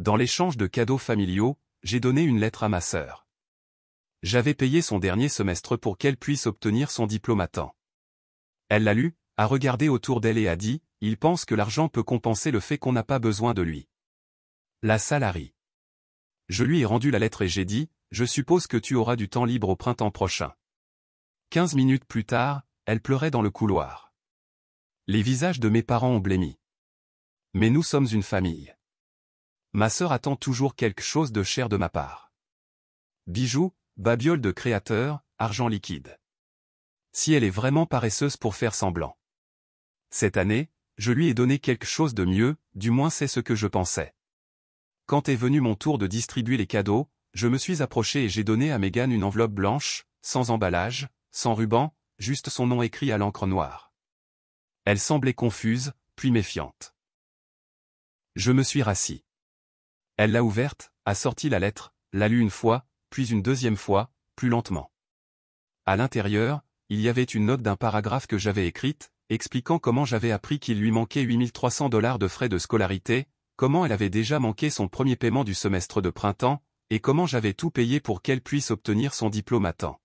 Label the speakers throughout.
Speaker 1: Dans l'échange de cadeaux familiaux, j'ai donné une lettre à ma sœur. J'avais payé son dernier semestre pour qu'elle puisse obtenir son diplôme à temps. Elle l'a lu, a regardé autour d'elle et a dit, il pense que l'argent peut compenser le fait qu'on n'a pas besoin de lui. La salle a ri. Je lui ai rendu la lettre et j'ai dit, je suppose que tu auras du temps libre au printemps prochain. 15 minutes plus tard, elle pleurait dans le couloir. Les visages de mes parents ont blêmi. Mais nous sommes une famille. Ma sœur attend toujours quelque chose de cher de ma part. Bijoux, babiole de créateur, argent liquide. Si elle est vraiment paresseuse pour faire semblant. Cette année, je lui ai donné quelque chose de mieux, du moins c'est ce que je pensais. Quand est venu mon tour de distribuer les cadeaux, je me suis approché et j'ai donné à Megan une enveloppe blanche, sans emballage, sans ruban, juste son nom écrit à l'encre noire. Elle semblait confuse, puis méfiante. Je me suis rassis. Elle l'a ouverte, a sorti la lettre, l'a lue une fois, puis une deuxième fois, plus lentement. À l'intérieur, il y avait une note d'un paragraphe que j'avais écrite, expliquant comment j'avais appris qu'il lui manquait $8300 de frais de scolarité, comment elle avait déjà manqué son premier paiement du semestre de printemps, et comment j'avais tout payé pour qu'elle puisse obtenir son diplôme à temps.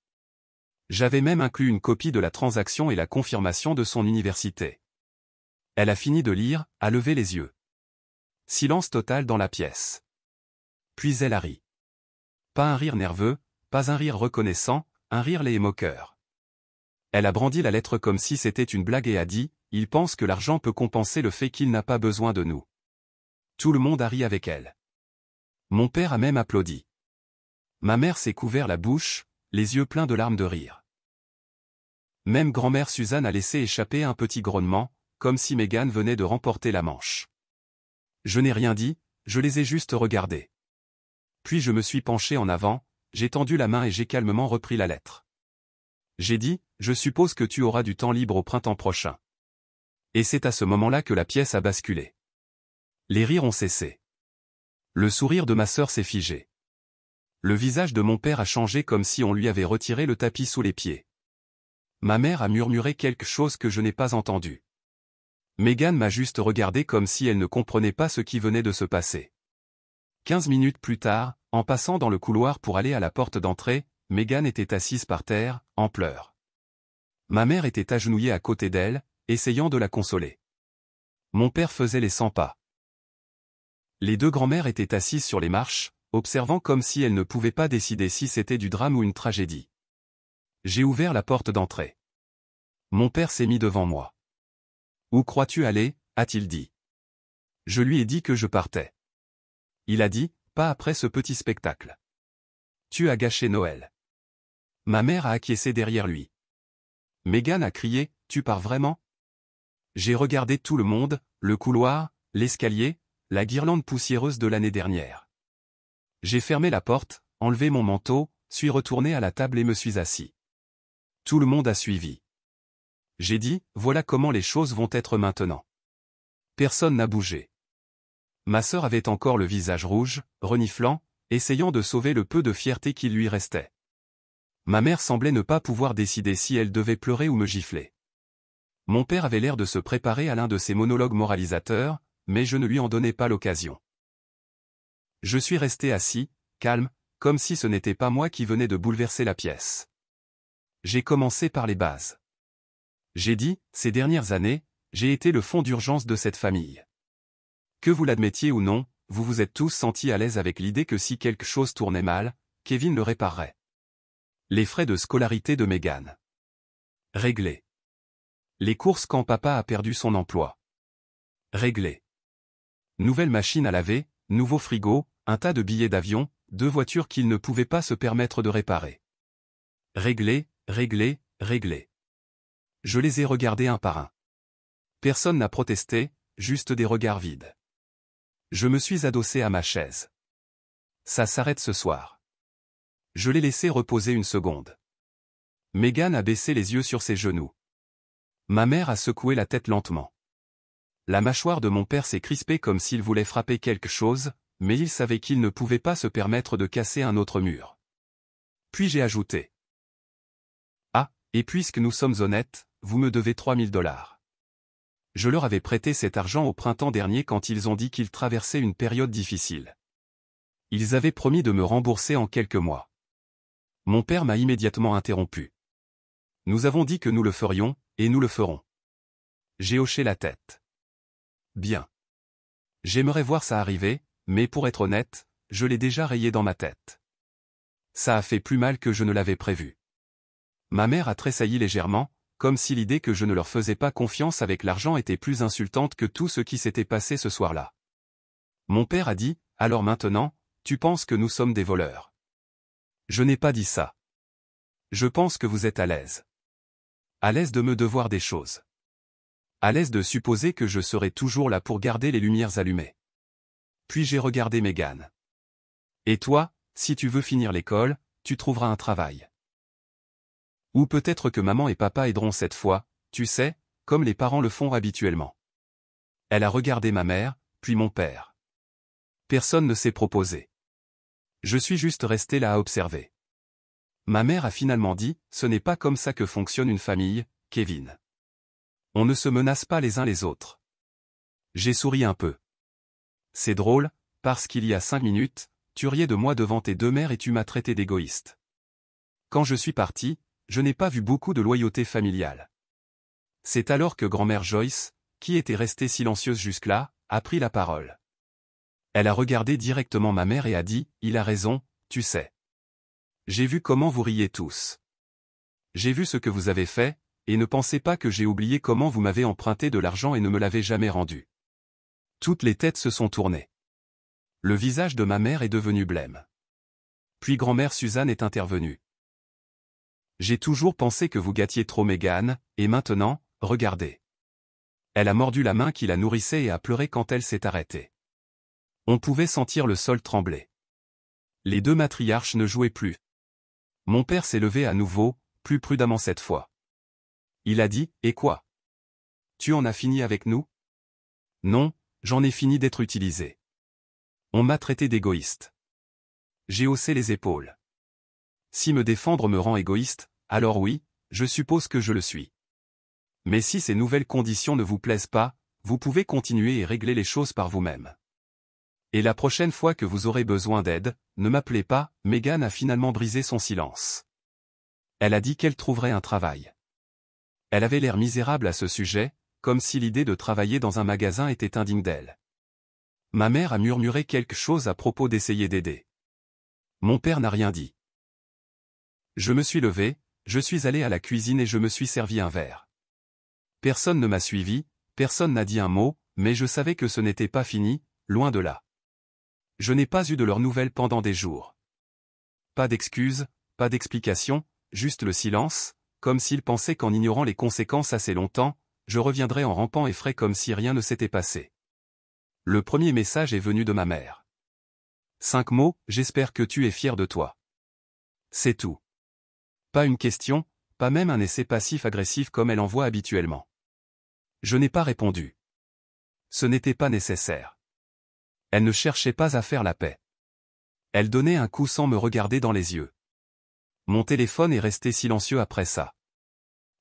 Speaker 1: J'avais même inclus une copie de la transaction et la confirmation de son université. Elle a fini de lire, a levé les yeux. Silence total dans la pièce. Puis elle a ri. Pas un rire nerveux, pas un rire reconnaissant, un rire laid et moqueur. Elle a brandi la lettre comme si c'était une blague et a dit, il pense que l'argent peut compenser le fait qu'il n'a pas besoin de nous. Tout le monde a ri avec elle. Mon père a même applaudi. Ma mère s'est couvert la bouche, les yeux pleins de larmes de rire. Même grand-mère Suzanne a laissé échapper un petit grognement, comme si Megan venait de remporter la manche. Je n'ai rien dit, je les ai juste regardés. Puis je me suis penché en avant, j'ai tendu la main et j'ai calmement repris la lettre. J'ai dit, je suppose que tu auras du temps libre au printemps prochain. Et c'est à ce moment-là que la pièce a basculé. Les rires ont cessé. Le sourire de ma sœur s'est figé. Le visage de mon père a changé comme si on lui avait retiré le tapis sous les pieds. Ma mère a murmuré quelque chose que je n'ai pas entendu. Megan m'a juste regardé comme si elle ne comprenait pas ce qui venait de se passer. 15 minutes plus tard, en passant dans le couloir pour aller à la porte d'entrée, Megan était assise par terre, en pleurs. Ma mère était agenouillée à côté d'elle, essayant de la consoler. Mon père faisait les 100 pas. Les deux grands-mères étaient assises sur les marches, observant comme si elles ne pouvaient pas décider si c'était du drame ou une tragédie. J'ai ouvert la porte d'entrée. Mon père s'est mis devant moi. « Où crois-tu aller ?» a-t-il dit. Je lui ai dit que je partais. Il a dit, pas après ce petit spectacle. Tu as gâché Noël. Ma mère a acquiescé derrière lui. Megan a crié, tu pars vraiment? J'ai regardé tout le monde, le couloir, l'escalier, la guirlande poussiéreuse de l'année dernière. J'ai fermé la porte, enlevé mon manteau, suis retourné à la table et me suis assis. Tout le monde a suivi. J'ai dit, voilà comment les choses vont être maintenant. Personne n'a bougé. Ma sœur avait encore le visage rouge, reniflant, essayant de sauver le peu de fierté qui lui restait. Ma mère semblait ne pas pouvoir décider si elle devait pleurer ou me gifler. Mon père avait l'air de se préparer à l'un de ses monologues moralisateurs, mais je ne lui en donnais pas l'occasion. Je suis resté assis, calme, comme si ce n'était pas moi qui venais de bouleverser la pièce. J'ai commencé par les bases. J'ai dit, ces dernières années, j'ai été le fond d'urgence de cette famille. Que vous l'admettiez ou non, vous vous êtes tous sentis à l'aise avec l'idée que si quelque chose tournait mal, Kevin le réparerait. Les frais de scolarité de Megan. Réglés. Les courses quand papa a perdu son emploi. Réglés. Nouvelle machine à laver, nouveau frigo, un tas de billets d'avion, 2 voitures qu'il ne pouvait pas se permettre de réparer. Réglés, réglés, réglés. Je les ai regardés un par un. Personne n'a protesté, juste des regards vides. Je me suis adossé à ma chaise. Ça s'arrête ce soir. Je l'ai laissé reposer une seconde. Megan a baissé les yeux sur ses genoux. Ma mère a secoué la tête lentement. La mâchoire de mon père s'est crispée comme s'il voulait frapper quelque chose, mais il savait qu'il ne pouvait pas se permettre de casser un autre mur. Puis j'ai ajouté. Ah, et puisque nous sommes honnêtes, vous me devez $3000. Je leur avais prêté cet argent au printemps dernier quand ils ont dit qu'ils traversaient une période difficile. Ils avaient promis de me rembourser en quelques mois. Mon père m'a immédiatement interrompu. Nous avons dit que nous le ferions, et nous le ferons. J'ai hoché la tête. Bien. J'aimerais voir ça arriver, mais pour être honnête, je l'ai déjà rayé dans ma tête. Ça a fait plus mal que je ne l'avais prévu. Ma mère a tressailli légèrement, comme si l'idée que je ne leur faisais pas confiance avec l'argent était plus insultante que tout ce qui s'était passé ce soir-là. Mon père a dit, « Alors maintenant, tu penses que nous sommes des voleurs. » Je n'ai pas dit ça. Je pense que vous êtes à l'aise. À l'aise de me devoir des choses. À l'aise de supposer que je serai toujours là pour garder les lumières allumées. Puis j'ai regardé Megan. Et toi, si tu veux finir l'école, tu trouveras un travail. Ou peut-être que maman et papa aideront cette fois, tu sais, comme les parents le font habituellement. Elle a regardé ma mère, puis mon père. Personne ne s'est proposé. Je suis juste resté là à observer. Ma mère a finalement dit, ce n'est pas comme ça que fonctionne une famille, Kevin. On ne se menace pas les uns les autres. J'ai souri un peu. C'est drôle, parce qu'il y a 5 minutes, tu riais de moi devant tes deux mères et tu m'as traité d'égoïste. Quand je suis parti, je n'ai pas vu beaucoup de loyauté familiale. C'est alors que grand-mère Joyce, qui était restée silencieuse jusque-là, a pris la parole. Elle a regardé directement ma mère et a dit, « Il a raison, tu sais. J'ai vu comment vous riez tous. J'ai vu ce que vous avez fait, et ne pensez pas que j'ai oublié comment vous m'avez emprunté de l'argent et ne me l'avez jamais rendu. » Toutes les têtes se sont tournées. Le visage de ma mère est devenu blême. Puis grand-mère Suzanne est intervenue. J'ai toujours pensé que vous gâtiez trop Megan, et maintenant, regardez. Elle a mordu la main qui la nourrissait et a pleuré quand elle s'est arrêtée. On pouvait sentir le sol trembler. Les deux matriarches ne jouaient plus. Mon père s'est levé à nouveau, plus prudemment cette fois. Il a dit, « Et quoi? Tu en as fini avec nous? » « Non, j'en ai fini d'être utilisé. On m'a traité d'égoïste. » J'ai haussé les épaules. Si me défendre me rend égoïste, alors oui, je suppose que je le suis. Mais si ces nouvelles conditions ne vous plaisent pas, vous pouvez continuer et régler les choses par vous-même. Et la prochaine fois que vous aurez besoin d'aide, ne m'appelez pas. Megan a finalement brisé son silence. Elle a dit qu'elle trouverait un travail. Elle avait l'air misérable à ce sujet, comme si l'idée de travailler dans un magasin était indigne d'elle. Ma mère a murmuré quelque chose à propos d'essayer d'aider. Mon père n'a rien dit. Je me suis levé, je suis allé à la cuisine et je me suis servi un verre. Personne ne m'a suivi, personne n'a dit un mot, mais je savais que ce n'était pas fini, loin de là. Je n'ai pas eu de leurs nouvelles pendant des jours. Pas d'excuses, pas d'explications, juste le silence, comme s'ils pensaient qu'en ignorant les conséquences assez longtemps, je reviendrais en rampant et ferais comme si rien ne s'était passé. Le premier message est venu de ma mère. 5 mots, j'espère que tu es fier de toi. C'est tout. Pas une question, pas même un essai passif-agressif comme elle envoie habituellement. Je n'ai pas répondu. Ce n'était pas nécessaire. Elle ne cherchait pas à faire la paix. Elle donnait un coup sans me regarder dans les yeux. Mon téléphone est resté silencieux après ça.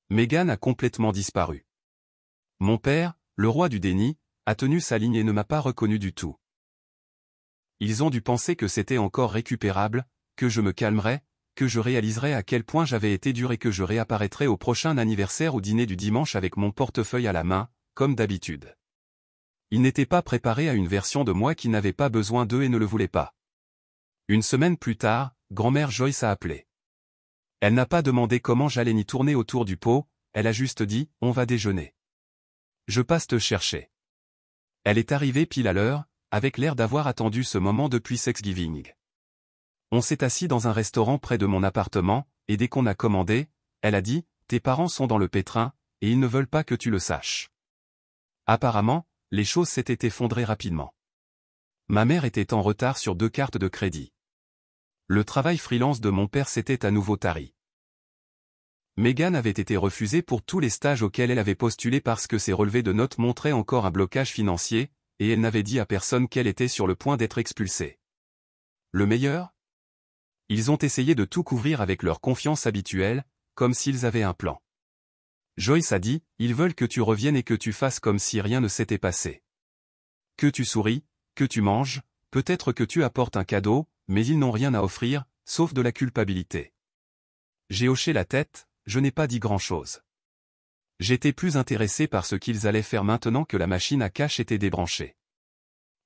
Speaker 1: Megan a complètement disparu. Mon père, le roi du déni, a tenu sa ligne et ne m'a pas reconnu du tout. Ils ont dû penser que c'était encore récupérable, que je me calmerais, que je réaliserais à quel point j'avais été dur et que je réapparaîtrais au prochain anniversaire ou dîner du dimanche avec mon portefeuille à la main, comme d'habitude. Ils n'étaient pas préparés à une version de moi qui n'avait pas besoin d'eux et ne le voulait pas. Une semaine plus tard, grand-mère Joyce a appelé. Elle n'a pas demandé comment j'allais ni tourner autour du pot, elle a juste dit « On va déjeuner. Je passe te chercher. » Elle est arrivée pile à l'heure, avec l'air d'avoir attendu ce moment depuis Thanksgiving. On s'est assis dans un restaurant près de mon appartement, et dès qu'on a commandé, elle a dit « Tes parents sont dans le pétrin, et ils ne veulent pas que tu le saches. » Apparemment, les choses s'étaient effondrées rapidement. Ma mère était en retard sur 2 cartes de crédit. Le travail freelance de mon père s'était à nouveau tari. Megan avait été refusée pour tous les stages auxquels elle avait postulé parce que ses relevés de notes montraient encore un blocage financier, et elle n'avait dit à personne qu'elle était sur le point d'être expulsée. Le meilleur? Ils ont essayé de tout couvrir avec leur confiance habituelle, comme s'ils avaient un plan. Joyce a dit, ils veulent que tu reviennes et que tu fasses comme si rien ne s'était passé. Que tu souris, que tu manges, Peut-être que tu apportes un cadeau, mais ils n'ont rien à offrir, sauf de la culpabilité. J'ai hoché la tête, je n'ai pas dit grand-chose. J'étais plus intéressé par ce qu'ils allaient faire maintenant que la machine à cash était débranchée.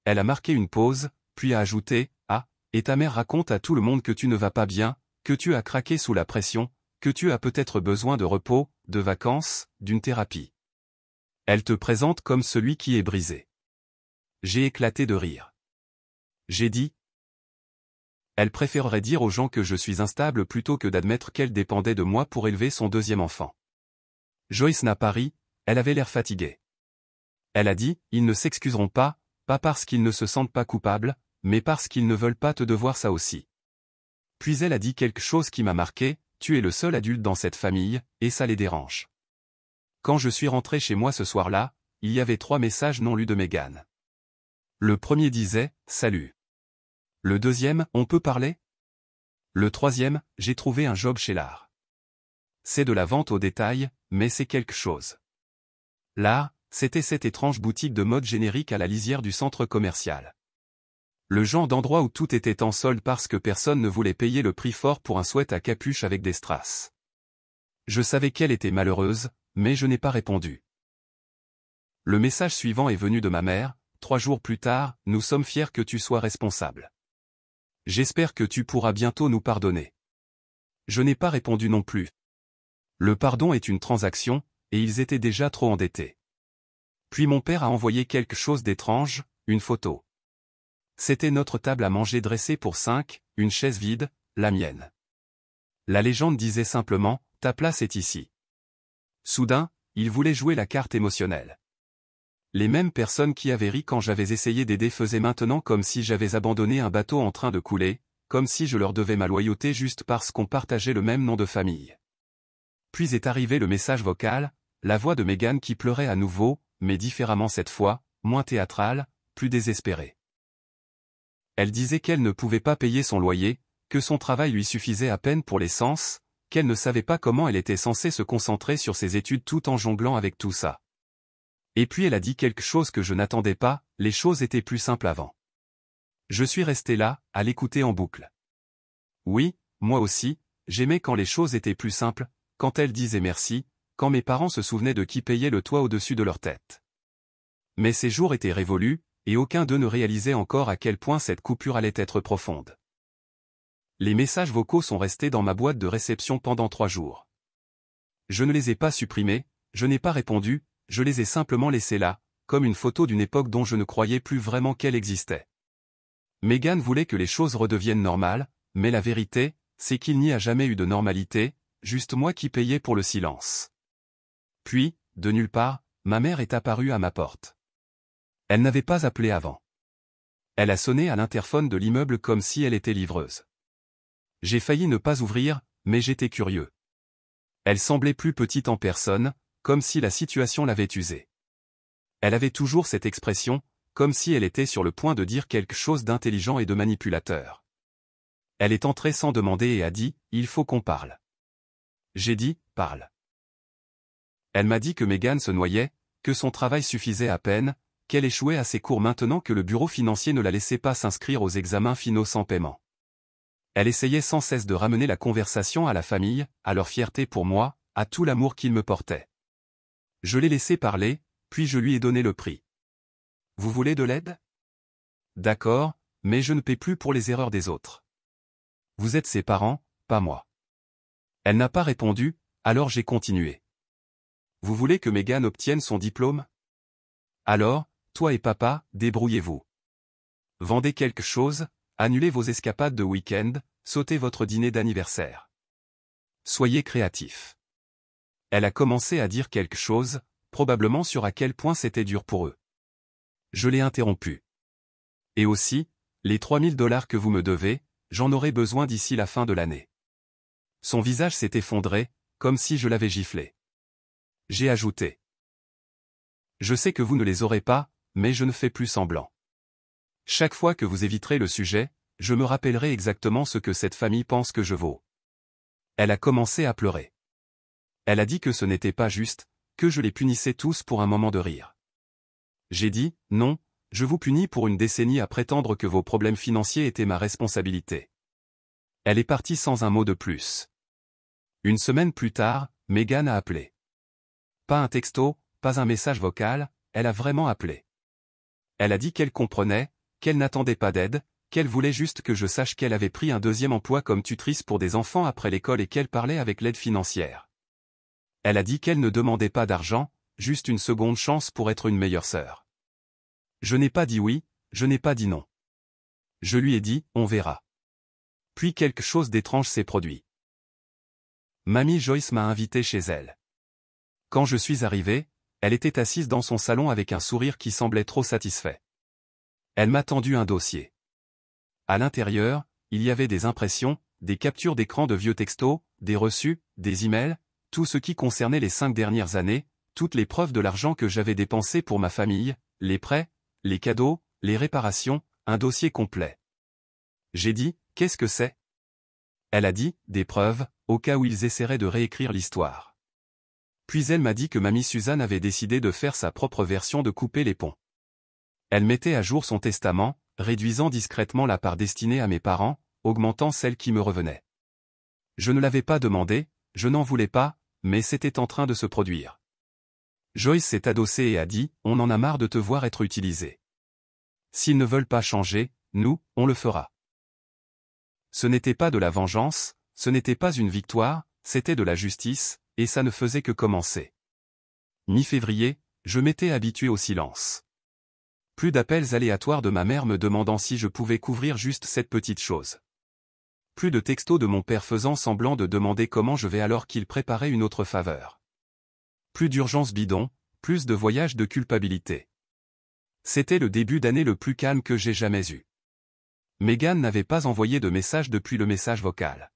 Speaker 1: Elle a marqué une pause, puis a ajouté « Ah, et ta mère raconte à tout le monde que tu ne vas pas bien, que tu as craqué sous la pression, que tu as peut-être besoin de repos, de vacances, d'une thérapie. Elle te présente comme celui qui est brisé. » J'ai éclaté de rire. J'ai dit « Elle préférerait dire aux gens que je suis instable plutôt que d'admettre qu'elle dépendait de moi pour élever son deuxième enfant. » Joyce n'a pas ri, elle avait l'air fatiguée. Elle a dit « Ils ne s'excuseront pas, pas parce qu'ils ne se sentent pas coupables, mais parce qu'ils ne veulent pas te devoir ça aussi. » Puis elle a dit quelque chose qui m'a marqué, « Tu es le seul adulte dans cette famille, et ça les dérange. » Quand je suis rentré chez moi ce soir-là, il y avait 3 messages non lus de Megan. Le premier disait « Salut ». Le deuxième « On peut parler ?» Le troisième « J'ai trouvé un job chez l'art. » C'est de la vente au détail, mais c'est quelque chose. L'art, c'était cette étrange boutique de mode générique à la lisière du centre commercial. Le genre d'endroit où tout était en solde parce que personne ne voulait payer le prix fort pour un sweat à capuche avec des strass. Je savais qu'elle était malheureuse, mais je n'ai pas répondu. Le message suivant est venu de ma mère, 3 jours plus tard, « Nous sommes fiers que tu sois responsable. J'espère que tu pourras bientôt nous pardonner. » Je n'ai pas répondu non plus. Le pardon est une transaction, et ils étaient déjà trop endettés. Puis mon père a envoyé quelque chose d'étrange, une photo. C'était notre table à manger dressée pour 5, une chaise vide, la mienne. La légende disait simplement, « Ta place est ici. » Soudain, il voulait jouer la carte émotionnelle. Les mêmes personnes qui avaient ri quand j'avais essayé d'aider faisaient maintenant comme si j'avais abandonné un bateau en train de couler, comme si je leur devais ma loyauté juste parce qu'on partageait le même nom de famille. Puis est arrivé le message vocal, la voix de Megan qui pleurait à nouveau, mais différemment cette fois, moins théâtrale, plus désespérée. Elle disait qu'elle ne pouvait pas payer son loyer, que son travail lui suffisait à peine pour l'essence, qu'elle ne savait pas comment elle était censée se concentrer sur ses études tout en jonglant avec tout ça. Et puis elle a dit quelque chose que je n'attendais pas, les choses étaient plus simples avant. Je suis resté là, à l'écouter en boucle. Oui, moi aussi, j'aimais quand les choses étaient plus simples, quand elle disait merci, quand mes parents se souvenaient de qui payait le toit au-dessus de leur tête. Mais ces jours étaient révolus, et aucun d'eux ne réalisait encore à quel point cette coupure allait être profonde. Les messages vocaux sont restés dans ma boîte de réception pendant 3 jours. Je ne les ai pas supprimés, je n'ai pas répondu, je les ai simplement laissés là, comme une photo d'une époque dont je ne croyais plus vraiment qu'elle existait. Megan voulait que les choses redeviennent normales, mais la vérité, c'est qu'il n'y a jamais eu de normalité, juste moi qui payais pour le silence. Puis, de nulle part, ma mère est apparue à ma porte. Elle n'avait pas appelé avant. Elle a sonné à l'interphone de l'immeuble comme si elle était livreuse. J'ai failli ne pas ouvrir, mais j'étais curieux. Elle semblait plus petite en personne, comme si la situation l'avait usée. Elle avait toujours cette expression, comme si elle était sur le point de dire quelque chose d'intelligent et de manipulateur. Elle est entrée sans demander et a dit « Il faut qu'on parle ». J'ai dit « Parle ». Elle m'a dit que Megan se noyait, que son travail suffisait à peine, qu'elle échouait à ses cours maintenant que le bureau financier ne la laissait pas s'inscrire aux examens finaux sans paiement. Elle essayait sans cesse de ramener la conversation à la famille, à leur fierté pour moi, à tout l'amour qu'ils me portaient. Je l'ai laissé parler, puis je lui ai donné le prix. Vous voulez de l'aide? D'accord, mais je ne paie plus pour les erreurs des autres. Vous êtes ses parents, pas moi. Elle n'a pas répondu, alors j'ai continué. Vous voulez que Megan obtienne son diplôme? Alors, toi et papa, débrouillez-vous. Vendez quelque chose, annulez vos escapades de week-end, sautez votre dîner d'anniversaire. Soyez créatifs. Elle a commencé à dire quelque chose, probablement sur à quel point c'était dur pour eux. Je l'ai interrompu. Et aussi, les $3000 que vous me devez, j'en aurai besoin d'ici la fin de l'année. Son visage s'est effondré, comme si je l'avais giflé. J'ai ajouté. Je sais que vous ne les aurez pas, mais je ne fais plus semblant. Chaque fois que vous éviterez le sujet, je me rappellerai exactement ce que cette famille pense que je vaux. Elle a commencé à pleurer. Elle a dit que ce n'était pas juste, que je les punissais tous pour un moment de rire. J'ai dit, non, je vous punis pour une décennie à prétendre que vos problèmes financiers étaient ma responsabilité. » Elle est partie sans un mot de plus. Une semaine plus tard, Megan a appelé. Pas un texto, pas un message vocal, elle a vraiment appelé. Elle a dit qu'elle comprenait, qu'elle n'attendait pas d'aide, qu'elle voulait juste que je sache qu'elle avait pris un deuxième emploi comme tutrice pour des enfants après l'école et qu'elle parlait avec l'aide financière. Elle a dit qu'elle ne demandait pas d'argent, juste une seconde chance pour être une meilleure sœur. Je n'ai pas dit oui, je n'ai pas dit non. Je lui ai dit, on verra. Puis quelque chose d'étrange s'est produit. Mamie Joyce m'a invité chez elle. Quand je suis arrivé, elle était assise dans son salon avec un sourire qui semblait trop satisfait. Elle m'a tendu un dossier. À l'intérieur, il y avait des impressions, des captures d'écran de vieux textos, des reçus, des emails, tout ce qui concernait les 5 dernières années, toutes les preuves de l'argent que j'avais dépensé pour ma famille, les prêts, les cadeaux, les réparations, un dossier complet. J'ai dit, qu'est-ce que c'est? Elle a dit, des preuves, au cas où ils essaieraient de réécrire l'histoire. Puis elle m'a dit que mamie Suzanne avait décidé de faire sa propre version de couper les ponts. Elle mettait à jour son testament, réduisant discrètement la part destinée à mes parents, augmentant celle qui me revenait. Je ne l'avais pas demandé, je n'en voulais pas, mais c'était en train de se produire. Joyce s'est adossée et a dit, on en a marre de te voir être utilisé. S'ils ne veulent pas changer, nous, on le fera. Ce n'était pas de la vengeance, ce n'était pas une victoire, c'était de la justice, et ça ne faisait que commencer. Mi-février, je m'étais habitué au silence. Plus d'appels aléatoires de ma mère me demandant si je pouvais couvrir juste cette petite chose. Plus de textos de mon père faisant semblant de demander comment je vais alors qu'il préparait une autre faveur. Plus d'urgence bidon, plus de voyages de culpabilité. C'était le début d'année le plus calme que j'ai jamais eu. Megan n'avait pas envoyé de message depuis le message vocal.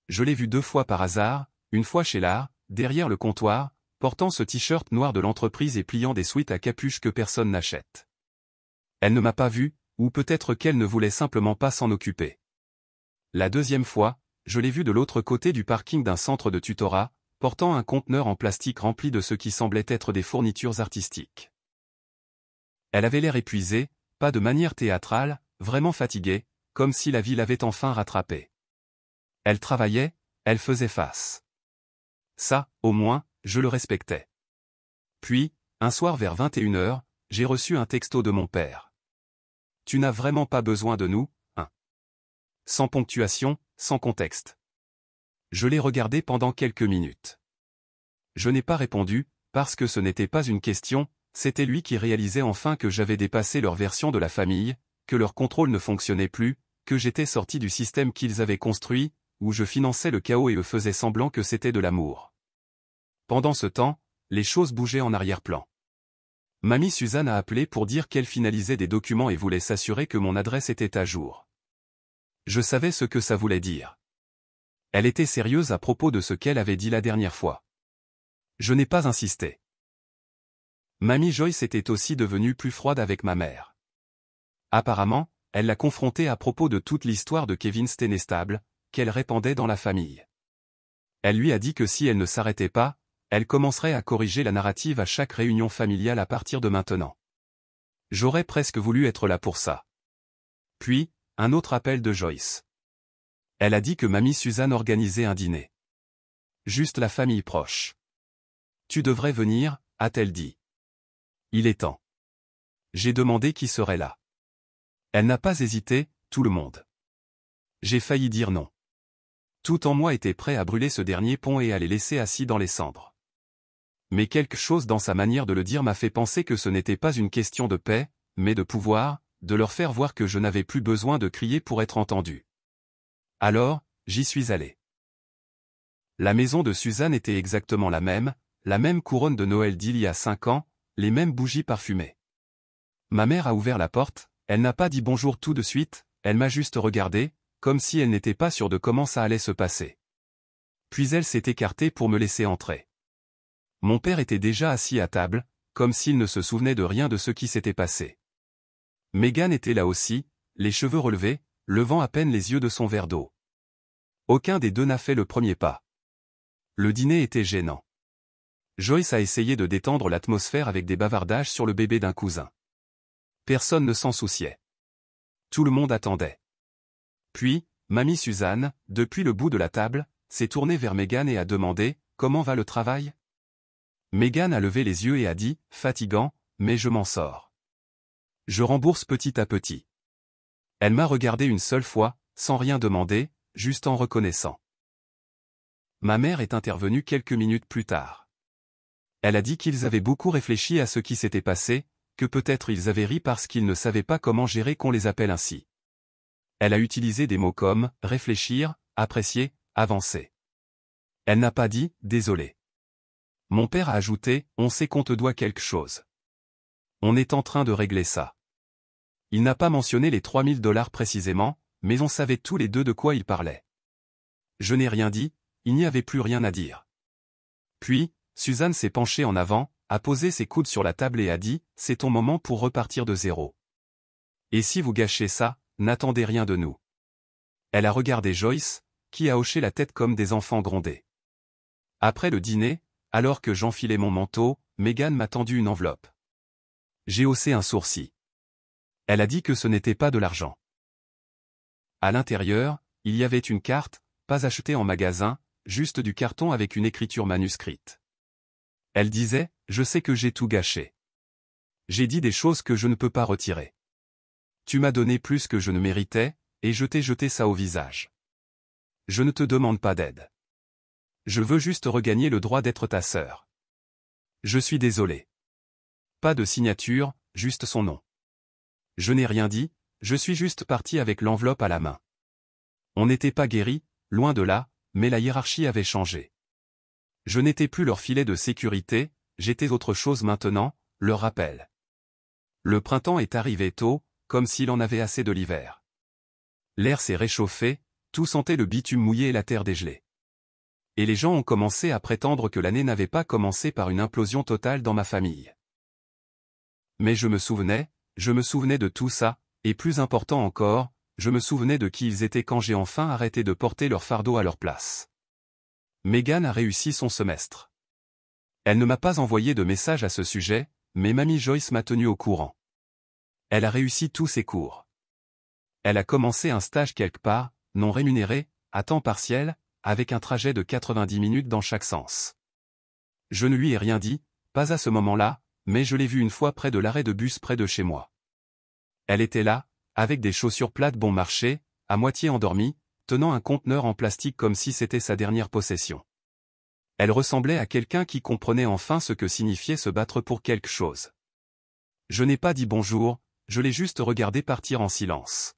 Speaker 1: Je l'ai vue 2 fois par hasard, une fois chez l'art, derrière le comptoir, portant ce t-shirt noir de l'entreprise et pliant des sweats à capuche que personne n'achète. Elle ne m'a pas vu, ou peut-être qu'elle ne voulait simplement pas s'en occuper. La deuxième fois, je l'ai vue de l'autre côté du parking d'un centre de tutorat, portant un conteneur en plastique rempli de ce qui semblait être des fournitures artistiques. Elle avait l'air épuisée, pas de manière théâtrale, vraiment fatiguée, comme si la vie l'avait enfin rattrapée. Elle travaillait, elle faisait face. Ça, au moins, je le respectais. Puis, un soir vers 21h, j'ai reçu un texto de mon père. Tu n'as vraiment pas besoin de nous, hein? Sans ponctuation, sans contexte. Je l'ai regardé pendant quelques minutes. Je n'ai pas répondu, parce que ce n'était pas une question, c'était lui qui réalisait enfin que j'avais dépassé leur version de la famille, que leur contrôle ne fonctionnait plus, que j'étais sorti du système qu'ils avaient construit, où je finançais le chaos et eux faisaient semblant que c'était de l'amour. Pendant ce temps, les choses bougeaient en arrière-plan. Mamie Suzanne a appelé pour dire qu'elle finalisait des documents et voulait s'assurer que mon adresse était à jour. Je savais ce que ça voulait dire. Elle était sérieuse à propos de ce qu'elle avait dit la dernière fois. Je n'ai pas insisté. Mamie Joyce était aussi devenue plus froide avec ma mère. Apparemment, elle l'a confrontée à propos de toute l'histoire de Kevin Stenestable, qu'elle répandait dans la famille. Elle lui a dit que si elle ne s'arrêtait pas, elle commencerait à corriger la narrative à chaque réunion familiale à partir de maintenant. J'aurais presque voulu être là pour ça. Puis, un autre appel de Joyce. Elle a dit que mamie Suzanne organisait un dîner. Juste la famille proche. Tu devrais venir, a-t-elle dit. Il est temps. J'ai demandé qui serait là. Elle n'a pas hésité, tout le monde. J'ai failli dire non. Tout en moi était prêt à brûler ce dernier pont et à les laisser assis dans les cendres. Mais quelque chose dans sa manière de le dire m'a fait penser que ce n'était pas une question de paix, mais de pouvoir, de leur faire voir que je n'avais plus besoin de crier pour être entendu. Alors, j'y suis allé. La maison de Suzanne était exactement la même couronne de Noël d'il y a 5 ans, les mêmes bougies parfumées. Ma mère a ouvert la porte, elle n'a pas dit bonjour tout de suite, elle m'a juste regardé, comme si elle n'était pas sûre de comment ça allait se passer. Puis elle s'est écartée pour me laisser entrer. Mon père était déjà assis à table, comme s'il ne se souvenait de rien de ce qui s'était passé. Megan était là aussi, les cheveux relevés, levant à peine les yeux de son verre d'eau. Aucun des deux n'a fait le premier pas. Le dîner était gênant. Joyce a essayé de détendre l'atmosphère avec des bavardages sur le bébé d'un cousin. Personne ne s'en souciait. Tout le monde attendait. Puis, mamie Suzanne, depuis le bout de la table, s'est tournée vers Megan et a demandé « Comment va le travail ?» Megan a levé les yeux et a dit « Fatigant, mais je m'en sors. Je rembourse petit à petit. » Elle m'a regardé une seule fois, sans rien demander, juste en reconnaissant. Ma mère est intervenue quelques minutes plus tard. Elle a dit qu'ils avaient beaucoup réfléchi à ce qui s'était passé, que peut-être ils avaient ri parce qu'ils ne savaient pas comment gérer qu'on les appelle ainsi. Elle a utilisé des mots comme « réfléchir »,« apprécier »,« avancer ». Elle n'a pas dit « désolé ». Mon père a ajouté « on sait qu'on te doit quelque chose. On est en train de régler ça ». Il n'a pas mentionné les $3000 précisément, mais on savait tous les deux de quoi il parlait. Je n'ai rien dit, il n'y avait plus rien à dire. Puis, Suzanne s'est penchée en avant, a posé ses coudes sur la table et a dit « C'est ton moment pour repartir de zéro. Et si vous gâchez ça, n'attendez rien de nous. » Elle a regardé Joyce, qui a hoché la tête comme des enfants grondés. Après le dîner, alors que j'enfilais mon manteau, Megan m'a tendu une enveloppe. J'ai haussé un sourcil. Elle a dit que ce n'était pas de l'argent. À l'intérieur, il y avait une carte, pas achetée en magasin, juste du carton avec une écriture manuscrite. Elle disait « Je sais que j'ai tout gâché. J'ai dit des choses que je ne peux pas retirer. Tu m'as donné plus que je ne méritais, et je t'ai jeté ça au visage. Je ne te demande pas d'aide. Je veux juste regagner le droit d'être ta sœur. Je suis désolé. » Pas de signature, juste son nom. Je n'ai rien dit, je suis juste parti avec l'enveloppe à la main. On n'était pas guéris, loin de là, mais la hiérarchie avait changé. Je n'étais plus leur filet de sécurité, j'étais autre chose maintenant, leur rappel. Le printemps est arrivé tôt, comme s'il en avait assez de l'hiver. L'air s'est réchauffé, tout sentait le bitume mouillé et la terre dégelée. Et les gens ont commencé à prétendre que l'année n'avait pas commencé par une implosion totale dans ma famille. Mais je me souvenais de tout ça, et plus important encore, je me souvenais de qui ils étaient quand j'ai enfin arrêté de porter leur fardeau à leur place. Megan a réussi son semestre. Elle ne m'a pas envoyé de message à ce sujet, mais mamie Joyce m'a tenu au courant. Elle a réussi tous ses cours. Elle a commencé un stage quelque part, non rémunéré, à temps partiel, avec un trajet de 90 minutes dans chaque sens. Je ne lui ai rien dit, pas à ce moment-là, mais je l'ai vue une fois près de l'arrêt de bus près de chez moi. Elle était là, avec des chaussures plates bon marché, à moitié endormie, tenant un conteneur en plastique comme si c'était sa dernière possession. Elle ressemblait à quelqu'un qui comprenait enfin ce que signifiait se battre pour quelque chose. Je n'ai pas dit bonjour, je l'ai juste regardé partir en silence.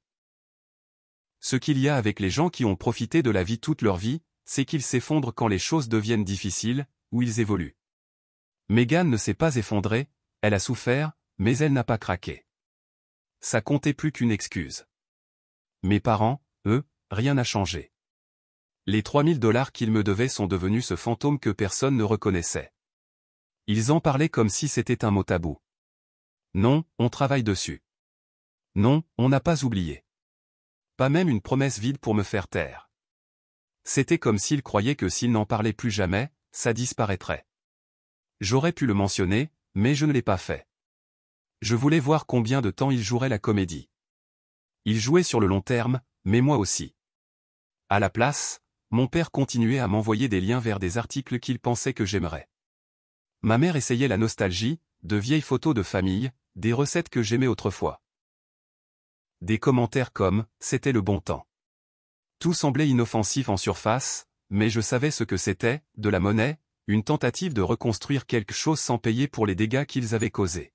Speaker 1: Ce qu'il y a avec les gens qui ont profité de la vie toute leur vie, c'est qu'ils s'effondrent quand les choses deviennent difficiles, ou ils évoluent. Megan ne s'est pas effondrée, elle a souffert, mais elle n'a pas craqué. Ça comptait plus qu'une excuse. Mes parents, eux, rien n'a changé. Les $3000 qu'ils me devaient sont devenus ce fantôme que personne ne reconnaissait. Ils en parlaient comme si c'était un mot tabou. Non, on travaille dessus. Non, on n'a pas oublié. Pas même une promesse vide pour me faire taire. C'était comme s'ils croyaient que s'ils n'en parlaient plus jamais, ça disparaîtrait. J'aurais pu le mentionner, mais je ne l'ai pas fait. Je voulais voir combien de temps ils joueraient la comédie. Ils jouaient sur le long terme, mais moi aussi. À la place, mon père continuait à m'envoyer des liens vers des articles qu'il pensait que j'aimerais. Ma mère essayait la nostalgie, de vieilles photos de famille, des recettes que j'aimais autrefois. Des commentaires comme « c'était le bon temps ». Tout semblait inoffensif en surface, mais je savais ce que c'était, de la monnaie, une tentative de reconstruire quelque chose sans payer pour les dégâts qu'ils avaient causés.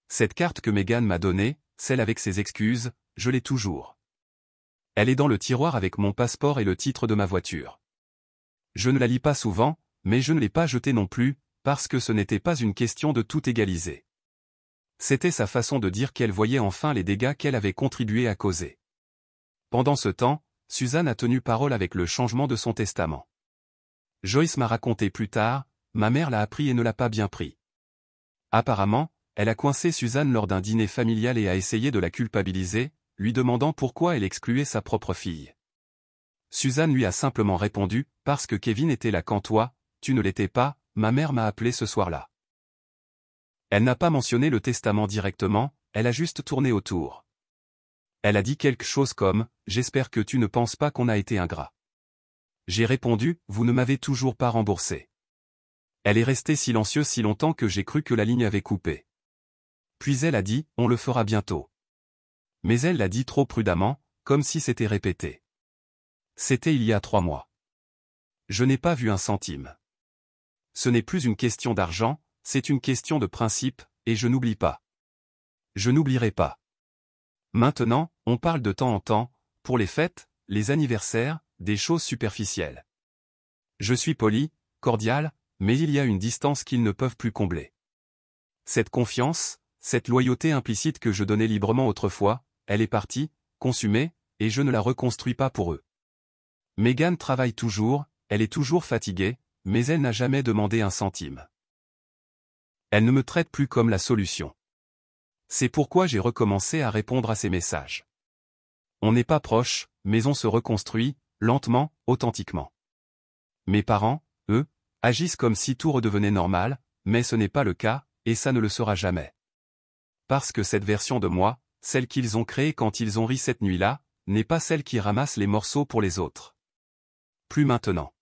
Speaker 1: Cette carte que Megan m'a donnée, celle avec ses excuses, je l'ai toujours. Elle est dans le tiroir avec mon passeport et le titre de ma voiture. Je ne la lis pas souvent, mais je ne l'ai pas jetée non plus, parce que ce n'était pas une question de tout égaliser. C'était sa façon de dire qu'elle voyait enfin les dégâts qu'elle avait contribué à causer. Pendant ce temps, Suzanne a tenu parole avec le changement de son testament. Joyce m'a raconté plus tard, ma mère l'a appris et ne l'a pas bien pris. Apparemment, elle a coincé Suzanne lors d'un dîner familial et a essayé de la culpabiliser, lui demandant pourquoi elle excluait sa propre fille. Suzanne lui a simplement répondu « Parce que Kevin était là quand toi, tu ne l'étais pas, ma mère m'a appelé ce soir-là. » Elle n'a pas mentionné le testament directement, elle a juste tourné autour. Elle a dit quelque chose comme « J'espère que tu ne penses pas qu'on a été ingrat ». J'ai répondu « Vous ne m'avez toujours pas remboursé ». Elle est restée silencieuse si longtemps que j'ai cru que la ligne avait coupé. Puis elle a dit « On le fera bientôt ». Mais elle l'a dit trop prudemment, comme si c'était répété. C'était il y a 3 mois. Je n'ai pas vu un centime. Ce n'est plus une question d'argent, c'est une question de principe, et je n'oublie pas. Je n'oublierai pas. Maintenant, on parle de temps en temps, pour les fêtes, les anniversaires, des choses superficielles. Je suis poli, cordial, mais il y a une distance qu'ils ne peuvent plus combler. Cette confiance, cette loyauté implicite que je donnais librement autrefois, elle est partie, consumée, et je ne la reconstruis pas pour eux. Meghan travaille toujours, elle est toujours fatiguée, mais elle n'a jamais demandé un centime. Elle ne me traite plus comme la solution. C'est pourquoi j'ai recommencé à répondre à ses messages. On n'est pas proche, mais on se reconstruit, lentement, authentiquement. Mes parents, eux, agissent comme si tout redevenait normal, mais ce n'est pas le cas, et ça ne le sera jamais. Parce que cette version de moi, celle qu'ils ont créée quand ils ont ri cette nuit-là, n'est pas celle qui ramasse les morceaux pour les autres. Plus maintenant.